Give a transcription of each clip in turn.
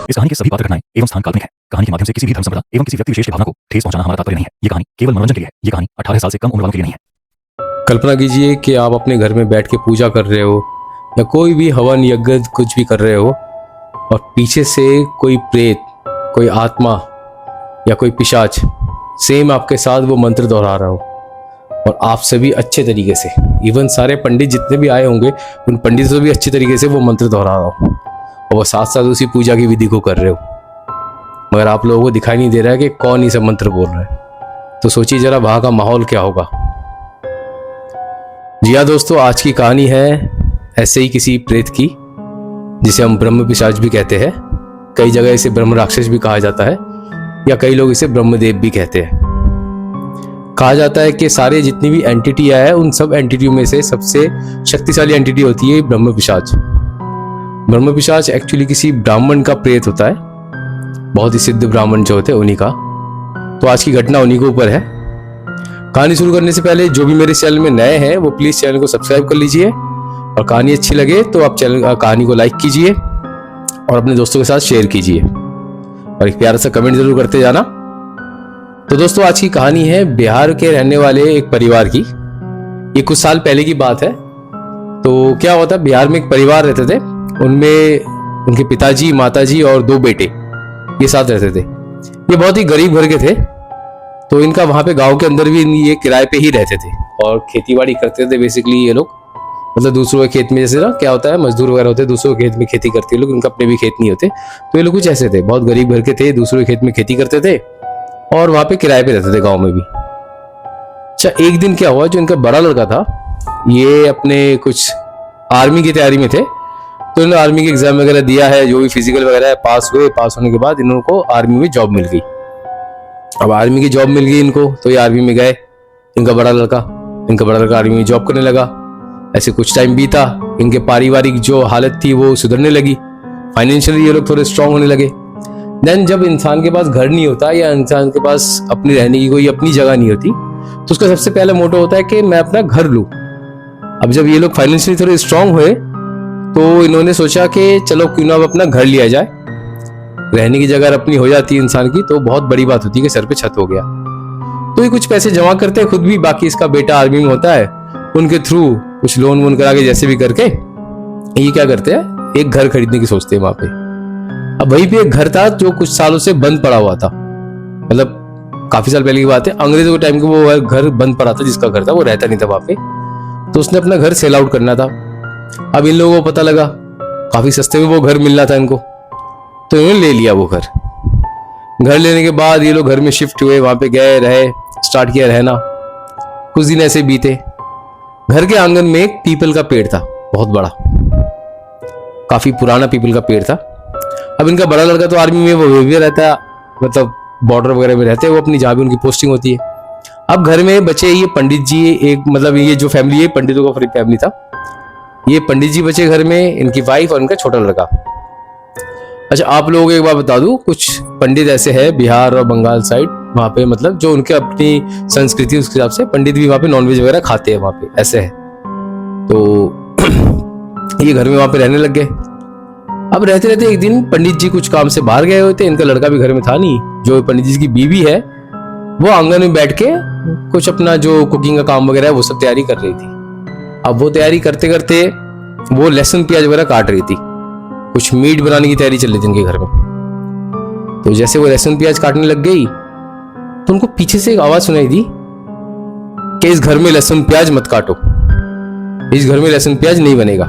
इस कहानी के सभी पात्र घटनाएं एवं स्थान काल्पनिक है। कहानी के माध्यम से किसी भी धर्म संप्रदाय एवं किसी व्यक्ति विशेष की भावना को ठेस पहुंचाना हमारा तात्पर्य नहीं है। ये कहानी केवल मनोरंजन के लिए है। ये कहानी 18 साल से कम उम्र वालों के लिए नहीं है। कल्पना कीजिए कि आप अपने घर में बैठ के पूजा कर रहे हो या कोई भी हवन यज्ञ कुछ भी कर रहे हो और पीछे से कोई प्रेत, कोई आत्मा या कोई पिशाच सेम आपके साथ वो मंत्र दोहरा रहा हो और आप सभी अच्छे तरीके से, इवन सारे पंडित जितने भी आए होंगे उन पंडितों से भी अच्छे तरीके से वो मंत्र दोहरा रहा हो और वो साथ साथ उसी पूजा की विधि को कर रहे हो, मगर आप लोगों को दिखाई नहीं दे रहा है कि कौन ये सब मंत्र बोल रहा है। तो सोचिए जरा वहां का माहौल क्या होगा। जी हाँ दोस्तों, आज की कहानी है ऐसे ही किसी प्रेत की जिसे हम ब्रह्म पिशाच भी कहते हैं। कई जगह इसे ब्रह्म राक्षस भी कहा जाता है या कई लोग इसे ब्रह्मदेव भी कहते हैं। कहा जाता है कि सारे जितनी भी एंटिटी है उन सब एंटिटियों में से सबसे शक्तिशाली एंटिटी होती है ब्रह्म पिशाच। ब्रह्म पिशाच एक्चुअली किसी ब्राह्मण का प्रेत होता है, बहुत ही सिद्ध ब्राह्मण जो होते हैं उन्हीं का। तो आज की घटना उन्हीं के ऊपर है। कहानी शुरू करने से पहले जो भी मेरे चैनल में नए हैं वो प्लीज चैनल को सब्सक्राइब कर लीजिए और कहानी अच्छी लगे तो आप कहानी को लाइक कीजिए और अपने दोस्तों के साथ शेयर कीजिए और एक प्यारा सा कमेंट जरूर करते जाना। तो दोस्तों आज की कहानी है बिहार के रहने वाले एक परिवार की। ये कुछ साल पहले की बात है। तो क्या हुआ था, बिहार में एक परिवार रहते थे, उनमें उनके पिताजी, माताजी और 2 बेटे ये साथ रहते थे। ये बहुत ही गरीब घर के थे। तो इनका वहां पे गांव के अंदर भी ये किराए पे ही रहते थे और खेतीबाड़ी करते थे बेसिकली ये लोग। मतलब दूसरों के खेत में, जैसे ना क्या होता है मजदूर वगैरह होते हैं दूसरों के खेत में खेती करते हैं लोग, उनका अपने भी खेत नहीं होते। तो ये लोग कुछ ऐसे थे, बहुत गरीब घर के थे, दूसरों के खेत में खेती करते थे और वहां पे किराए पे रहते थे गाँव में भी। अच्छा, एक दिन क्या हुआ, जो इनका बड़ा लड़का था ये अपने कुछ आर्मी की तैयारी में थे। तो इन्होंने आर्मी के एग्जाम वगैरह दिया है, जो भी फिजिकल वगैरह है, पास हुए। पास होने के बाद इनको आर्मी में जॉब मिल गई। अब आर्मी की जॉब मिल गई इनको, तो ये आर्मी में गए। इनका बड़ा लड़का आर्मी में जॉब करने लगा। ऐसे कुछ टाइम बीता, इनके पारिवारिक जो हालत थी वो सुधरने लगी, फाइनेंशियली ये लोग थोड़े स्ट्रांग होने लगे। देन जब इंसान के पास घर नहीं होता या इंसान के पास अपनी रहने की कोई अपनी जगह नहीं होती तो उसका सबसे पहला मोटो होता है कि मैं अपना घर लूं। अब जब ये लोग फाइनेंशियली थोड़े स्ट्रांग हुए तो इन्होंने सोचा कि चलो क्यों ना अब अपना घर लिया जाए। रहने की जगह अपनी हो जाती है इंसान की तो बहुत बड़ी बात होती है कि सर पे छत हो गया। तो ये कुछ पैसे जमा करते हैं खुद भी, बाकी इसका बेटा आर्मी में होता है, उनके थ्रू कुछ लोन वोन करा के जैसे भी करके ये क्या करते हैं, एक घर खरीदने की सोचते हैं वहां पे। अब वहीं पे एक घर था जो कुछ सालों से बंद पड़ा हुआ था, मतलब काफी साल पहले की बात है, अंग्रेजों के टाइम के वो घर बंद पड़ा था, जिसका घर था वो रहता नहीं था वहां पे। तो उसने अपना घर सेल आउट करना था। अब इन लोगों को पता लगा काफी सस्ते में वो घर मिलना था इनको, तो इन्होंने ले लिया वो घर लेने के बाद ये लोग घर में शिफ्ट हुए, वहां पे गए, रहे, स्टार्ट किया रहना। कुछ दिन ऐसे बीते। घर के आंगन में एक पीपल का पेड़ था, बहुत बड़ा, काफी पुराना पीपल का पेड़ था। अब इनका बड़ा लड़का तो आर्मी में वो भी रहता है, मतलब बॉर्डर वगैरह में रहते हैं वो अपनी, जहां भी उनकी पोस्टिंग होती है। अब घर में बचे ये पंडित जी, एक मतलब ये जो फैमिली है पंडितों का फैमिली था, ये पंडित जी बचे घर में, इनकी वाइफ और इनका छोटा लड़का। अच्छा, आप लोगों को एक बात बता दूं, कुछ पंडित ऐसे हैं बिहार और बंगाल साइड, वहां पे मतलब जो उनके अपनी संस्कृति उसके हिसाब से पंडित भी वहां पे नॉनवेज वगैरह खाते हैं, वहां पे ऐसे है। तो ये घर में वहां पे रहने लग गए। अब रहते रहते एक दिन पंडित जी कुछ काम से बाहर गए हुए थे, इनका लड़का भी घर में था नहीं। जो पंडित जी की बीवी है वो आंगन में बैठ के कुछ अपना जो कुकिंग का काम वगैरह है वो सब तैयारी कर रही थी। अब वो तैयारी करते करते वो लहसुन प्याज वगैरह काट रही थी, कुछ मीट बनाने की तैयारी चल रही थी उनके घर में। तो जैसे वो लहसुन प्याज काटने लग गई तो उनको पीछे से एक आवाज सुनाई दी कि इस घर में लहसुन प्याज मत काटो, इस घर में लहसुन प्याज नहीं बनेगा,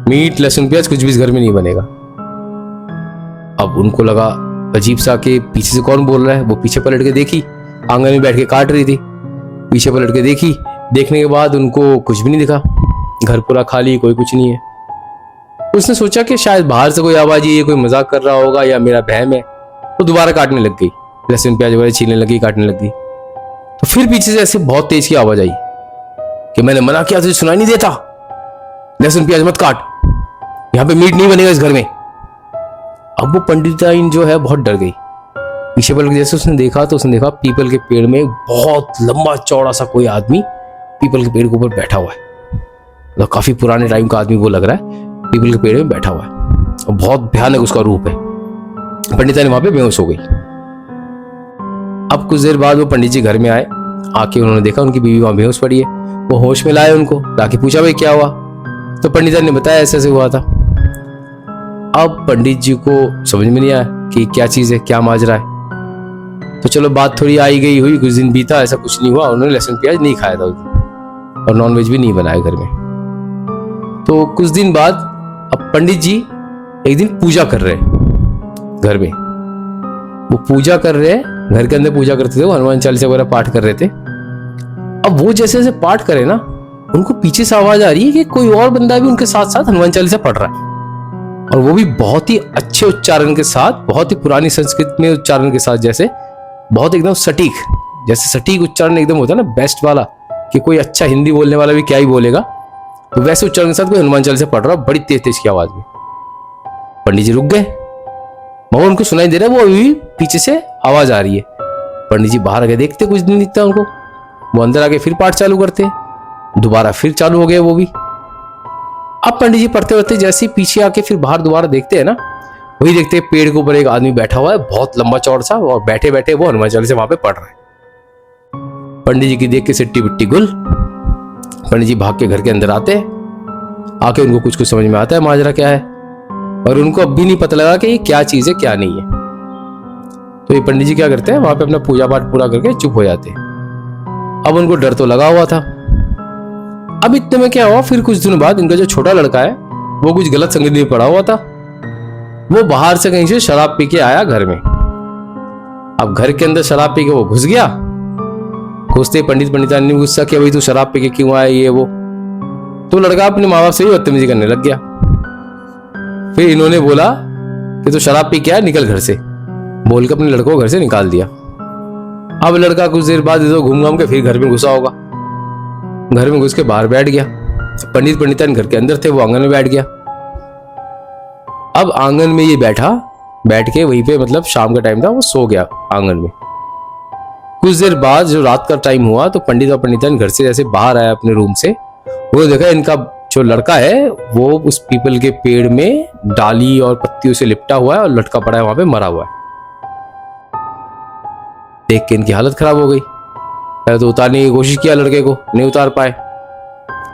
मीट लहसुन प्याज कुछ भी इस घर में नहीं बनेगा। अब उनको लगा अजीब सा कि पीछे से कौन बोल रहा है। वो पीछे पलट के देखी, आंगन में बैठ के काट रही थी, पीछे पलट के देखी, देखने के बाद उनको कुछ भी नहीं दिखा, घर पूरा खाली, कोई कुछ नहीं है। उसने सोचा कि शायद बाहर से कोई आवाज है, ये कोई मजाक कर रहा होगा या मेरा बहम है। वो दोबारा काटने लग गई, लहसुन प्याज वगैरह छीलने लगी, काटने लग गई। तो फिर पीछे से ऐसे बहुत तेज की आवाज आई कि मैंने मना किया, तुझे सुनाई नहीं देता, लहसुन प्याज मत काट, यहाँ पे मीट नहीं बनेगा इस घर में। अब वो पंडिताइन जो है बहुत डर गई, पीछे पलट जैसे उसने देखा तो उसने देखा पीपल के पेड़ में बहुत लंबा चौड़ा सा कोई आदमी पीपल के पेड़ के ऊपर बैठा हुआ है। मतलब काफी पुराने टाइम का आदमी वो लग रहा है, पीपल के पेड़ में बैठा हुआ है। और बहुत भयानक उसका रूप है। पंडितानी वहां पे बेहोश हो गई। अब कुछ देर बाद वो पंडित जी घर में आए, आके उन्होंने देखा उनकी बीवी वहां बेहोश पड़ी है। वो होश में लाए उनको, लाके पूछा भाई क्या हुआ, तो पंडितानी ने बताया ऐसे ऐसे हुआ था। अब पंडित जी को समझ में नहीं आया कि क्या चीज है, क्या माजरा है। तो चलो बात थोड़ी आई गई हुई, कुछ दिन बीता, ऐसा कुछ नहीं हुआ। उन्होंने लहसुन प्याज नहीं खाया था उस दिन, और नॉनवेज भी नहीं बनाया घर में। तो कुछ दिन बाद अब पंडित जी एक दिन पूजा कर रहे घर में। वो पूजा कर रहे हैं, घर के अंदर पूजा करते थे, वो हनुमान चालीसा वगैरह पाठ कर रहे थे। अब वो जैसे जैसे पाठ करे ना, उनको पीछे से आवाज आ रही है कि कोई और बंदा भी उनके साथ साथ हनुमान चालीसा पढ़ रहा है, और वो भी बहुत ही अच्छे उच्चारण के साथ, बहुत ही पुरानी संस्कृत में उच्चारण के साथ, जैसे बहुत एकदम सटीक, जैसे सटीक उच्चारण एकदम होता है ना बेस्ट वाला, कि कोई अच्छा हिंदी बोलने वाला भी क्या ही बोलेगा, तो वैसे उच्चारण के साथ कोई हनुमान चालीसा पढ़ रहा, बड़ी तेज तेज की आवाज में। पंडित जी रुक गए, मगर उनको सुनाई दे रहा है वो अभी पीछे से आवाज आ रही है। पंडित जी बाहर आके देखते, कुछ नहीं दिखता उनको। वो अंदर आके फिर पाठ चालू करते, दोबारा फिर चालू हो गया वो भी। अब पंडित जी पढ़ते पढ़ते जैसे ही पीछे आके फिर बाहर दोबारा देखते हैं ना, वही देखते हैं पेड़ के ऊपर एक आदमी बैठा हुआ है, बहुत लंबा चौड़ा सा, और बैठे बैठे वो हनुमान चालीसा वहां पे पढ़ रहा है। पंडित जी की देख के सिट्टी बिट्टी गुल। पंडित जी भाग के घर के अंदर आते हैं, आके उनको कुछ कुछ समझ में आता है माजरा क्या है, और उनको अब भी नहीं पता लगा कि ये क्या चीज है क्या नहीं है। तो ये पंडित जी क्या करते हैं, वहां पे अपना पूजा पाठ पूरा करके चुप हो जाते हैं। अब उनको डर तो लगा हुआ था। अब इतने में क्या हुआ, फिर कुछ दिनों बाद इनका जो छोटा लड़का है वो कुछ गलत संगति में पड़ा हुआ था। वो बाहर से कहीं से शराब पी के आया घर में। अब घर के अंदर शराब पी के वो घुस गया। घुसते पंडितानी ने गुस्सा किया, भाई तू शराब पी के क्यों आया, ये वो। तो लड़का अपने माँ बाप से ही बदतमीजी करने लग गया। फिर इन्होंने बोला कि तू शराब पी के आया, निकल घर से, बोल के अपने लड़कों को घर से निकाल दिया। अब लड़का कुछ देर बाद इधर घूम घाम के फिर घर में घुसा होगा। घर में घुस के बाहर बैठ गया। पंडितानी घर के अंदर थे, वो आंगन में बैठ गया। अब आंगन में ये बैठ के वहीं पे, मतलब शाम का टाइम था, वो सो गया आंगन में। कुछ देर बाद जो रात का टाइम हुआ, तो पंडित और पंडितानी घर से जैसे बाहर आया अपने रूम से, वो देखा इनका जो लड़का है वो उस पीपल के पेड़ में डाली और पत्तियों से लिपटा हुआ है और लटका पड़ा है, वहां पे मरा हुआ है। देख के इनकी हालत खराब हो गई। पहले तो उतारने की कोशिश किया, लड़के को नहीं उतार पाए।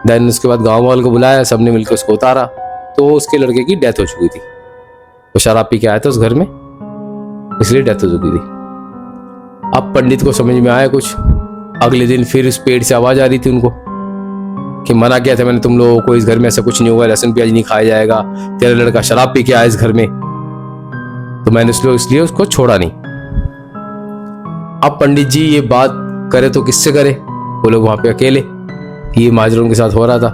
देन उसके बाद गांव वालों को बुलाया, सबने मिलकर उसको उतारा, तो उसके लड़के की डेथ हो चुकी थी। वो शराब पी के आया था उस घर में, इसलिए डेथ हो चुकी थी। अब पंडित को समझ में आया कुछ। अगले दिन फिर उस पेड़ से आवाज आ रही थी उनको कि मना किया था मैंने तुम लोगों को, इस घर में ऐसा कुछ नहीं होगा, लहसुन प्याज नहीं खाया जाएगा, तेरा लड़का शराब पी के आया इस घर में, तो मैंने इसलिए उसको छोड़ा नहीं। अब पंडित जी ये बात करे तो किससे करे, वो लोग वहां पे अकेले, ये माजरा उनके साथ हो रहा था।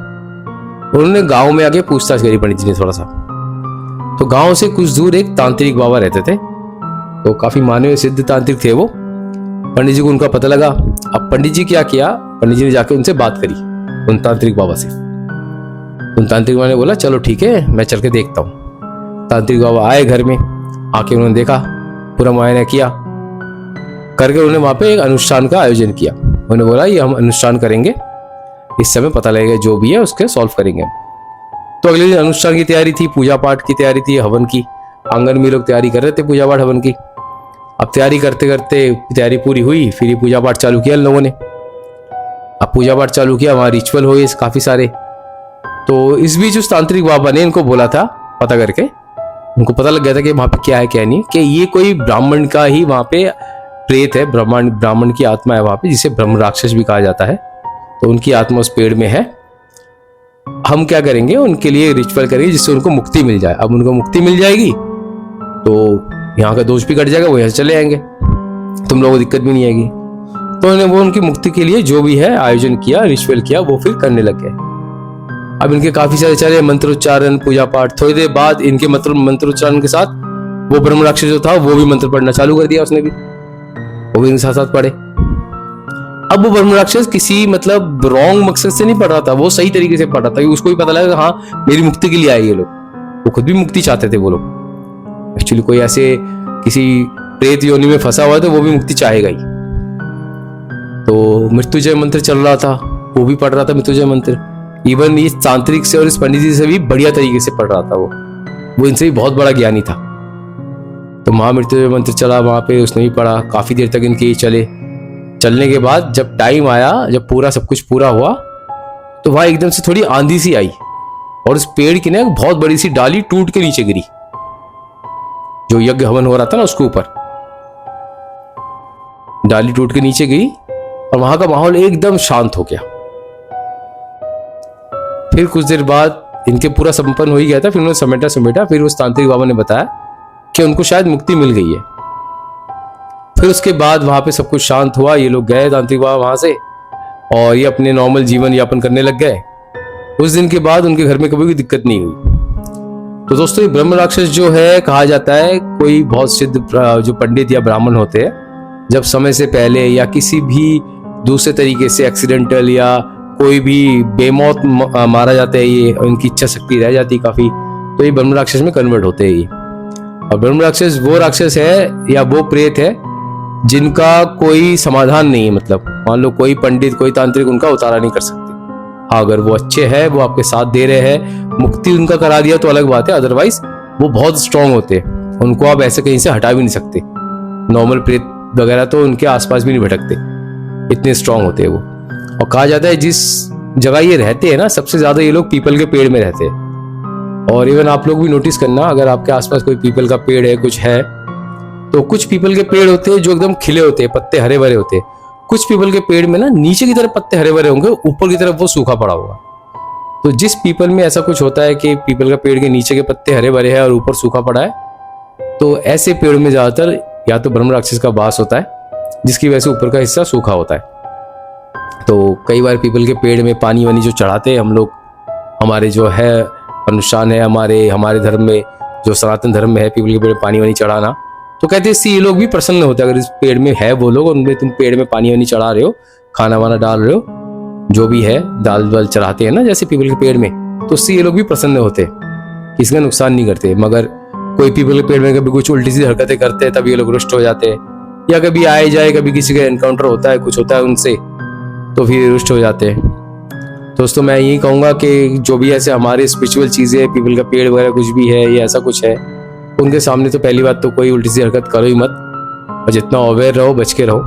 उन्होंने गांव में आके पूछताछ करी पंडित जी ने थोड़ा सा। तो गांव से कुछ दूर एक तांत्रिक बाबा रहते थे, तो काफी माने हुए सिद्ध तांत्रिक थे वो। पंडित जी को उनका पता लगा। अब पंडित जी क्या किया, पंडित जी ने जाके उनसे बात करी, उन तांत्रिक बाबा से। उन तांत्रिक बाबा ने बोला चलो ठीक है, मैं चल के देखता हूँ। तांत्रिक बाबा आए घर में, आके उन्होंने देखा, पूरा मुआयना किया करके उन्होंने वहां पे एक अनुष्ठान का आयोजन किया। उन्होंने बोला ये हम अनुष्ठान करेंगे, इस समय पता लगेगा जो भी है उसके सॉल्व करेंगे। तो अगले दिन अनुष्ठान की तैयारी थी, पूजा पाठ की तैयारी थी, हवन की। आंगन में लोग तैयारी कर रहे थे पूजा पाठ हवन की। अब तैयारी करते करते तैयारी पूरी हुई, फिर ये पूजा पाठ चालू किया इन लोगों ने। अब पूजा पाठ चालू किया, वहां रिचुअल हुए काफी सारे। तो इस बीच उस तांत्रिक बाबा ने इनको बोला था, पता करके उनको पता लग गया था कि वहां पे क्या है क्या नहीं, कि ये कोई ब्राह्मण का ही वहां पे प्रेत है, ब्राह्मण की आत्मा है वहां पे, जिसे ब्रह्म राक्षस भी कहा जाता है। तो उनकी आत्मा उस पेड़ में है। हम क्या करेंगे, उनके लिए रिचुअल करेंगे जिससे उनको मुक्ति मिल जाए। अब उनको मुक्ति मिल जाएगी तो यहाँ का दोष भी कट जाएगा, वो यहाँ से चले आएंगे, तुम लोगों को दिक्कत भी नहीं आएगी। तो उन्होंने वो उनकी मुक्ति के लिए जो भी है आयोजन किया, रिचुअल किया, वो फिर करने लग गए। अब इनके काफी सारे चले मंत्रोच्चारण, पूजा पाठ। थोड़ी देर बाद इनके मंत्रोच्चारण के साथ वो ब्रह्म राक्षस जो था वो भी मंत्र पढ़ना चालू कर दिया, उसने भी, वो भी इनके साथ साथ पढ़े। अब वो ब्रह्म राक्षस किसी मतलब रॉन्ग मकसद से नहीं पढ़ रहा था, वो सही तरीके से पढ़ रहा था कि उसको भी पता लगा हाँ मेरी मुक्ति के लिए आए ये लोग। वो खुद भी मुक्ति चाहते थे वो लोग। एक्चुअली कोई ऐसे किसी प्रेत योनि में फंसा हुआ है तो वो भी मुक्ति चाहेगा ही। तो मृत्युंजय मंत्र चल रहा था, वो भी पढ़ रहा था मृत्युंजय मंत्र। इवन इस तांत्रिक से और इस पंडित जी से भी बढ़िया तरीके से पढ़ रहा था वो। वो इनसे भी बहुत बड़ा ज्ञानी था। तो महामृत्युंजय मंत्र चला वहां पे, उसने भी पढ़ा, काफी देर तक इनके ये चलने के बाद जब टाइम आया, जब पूरा सब कुछ पूरा हुआ, तो वहां एकदम से थोड़ी आंधी सी आई और उस पेड़ की ना एक बहुत बड़ी सी डाली टूट के नीचे गिरी, जो यज्ञ हवन हो रहा था ना उसके ऊपर डाली टूट के नीचे गिरी और वहां का माहौल एकदम शांत हो गया। फिर कुछ देर बाद इनके पूरा संपन्न हो ही गया था, फिर उन्होंने समेटा, फिर उस तांत्रिक बाबा ने बताया कि उनको शायद मुक्ति मिल गई है। फिर उसके बाद वहां पे सब कुछ शांत हुआ, ये लोग गए तांत्रिक बाबा वहां से और ये अपने नॉर्मल जीवन यापन करने लग गए। उस दिन के बाद उनके घर में कभी भी दिक्कत नहीं हुई। तो दोस्तों, ये ब्रह्म राक्षस जो है, कहा जाता है कोई बहुत सिद्ध जो पंडित या ब्राह्मण होते हैं, जब समय से पहले या किसी भी दूसरे तरीके से एक्सीडेंटल या कोई भी बेमौत मारा जाता है, ये उनकी इच्छा शक्ति रह जाती काफी, तो ये ब्रह्म राक्षस में कन्वर्ट होते हैं ये। और ब्रह्म राक्षस वो राक्षस है या वो प्रेत है जिनका कोई समाधान नहीं है। मतलब मान लो कोई पंडित, कोई तांत्रिक उनका उतारा नहीं कर सकते। हाँ, अगर वो अच्छे हैं, वो आपके साथ दे रहे हैं, मुक्ति उनका करा दिया तो अलग बात है, अदरवाइज वो बहुत स्ट्रांग होते हैं, उनको आप ऐसे कहीं से हटा भी नहीं सकते। नॉर्मल प्रेत वगैरह तो उनके आसपास भी नहीं भटकते, इतने स्ट्रांग होते हैं वो। और कहा जाता है जिस जगह ये रहते हैं ना, सबसे ज्यादा ये लोग पीपल के पेड़ में रहते हैं। और इवन आप लोग भी नोटिस करना, अगर आपके आसपास कोई पीपल का पेड़ है, कुछ है, तो कुछ पीपल के पेड़ होते हैं जो एकदम खिले होते हैं, पत्ते हरे भरे होते हैं। कुछ पीपल के पेड़ में ना नीचे की तरफ पत्ते हरे भरे होंगे, ऊपर की तरफ वो सूखा पड़ा होगा। तो जिस पीपल में ऐसा कुछ होता है कि पीपल का पेड़ के नीचे के पत्ते हरे भरे हैं और ऊपर सूखा पड़ा है, तो ऐसे पेड़ में ज्यादातर या तो ब्रह्म राक्षस का वास होता है, जिसकी वजह से ऊपर का हिस्सा सूखा होता है। तो कई बार पीपल के पेड़ में पानी वानी जो चढ़ाते हैं हम लोग, हमारे जो है अनुष्ठान है, हमारे धर्म में, जो सनातन धर्म में है, पीपल के पेड़ में पानी वानी चढ़ाना, तो कहते हैं इससे ये लोग भी प्रसन्न होते हैं। अगर इस पेड़ में है वो लोग, उनमें तुम पेड़ में पानी वानी चढ़ा रहे हो, खाना वाना डाल रहे हो, जो भी है, दाल वाल चढ़ाते हैं ना जैसे पीपल के पेड़ में, तो उससे ये लोग भी प्रसन्न होते हैं, किसी का नुकसान नहीं करते। मगर कोई पीपल के पेड़ में कभी कुछ उल्टी सी हरकतें करते हैं, तब ये लोग रुष्ट हो जाते हैं, या कभी आए जाए, कभी किसी का एनकाउंटर होता है, कुछ होता है उनसे, तो फिर रुष्ट हो जाते हैं। दोस्तों, मैं यही कहूँगा कि जो भी ऐसे हमारे स्पिरिचुअल चीज़ें, पीपल का पेड़ वगैरह कुछ भी है या ऐसा कुछ है, उनके सामने तो पहली बात तो कोई उल्टी सी हरकत करो ही मत, और जितना अवेयर रहो, बच के रहो।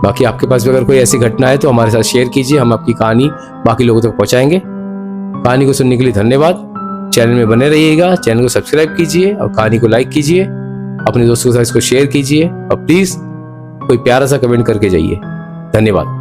बाकी आपके पास भी अगर कोई ऐसी घटना है तो हमारे साथ शेयर कीजिए, हम आपकी कहानी बाकी लोगों तक पहुँचाएंगे। कहानी को सुनने के लिए धन्यवाद। चैनल में बने रहिएगा, चैनल को सब्सक्राइब कीजिए और कहानी को लाइक कीजिए, अपने दोस्तों के साथ इसको शेयर कीजिए और प्लीज़ कोई प्यारा सा कमेंट करके जाइए। धन्यवाद।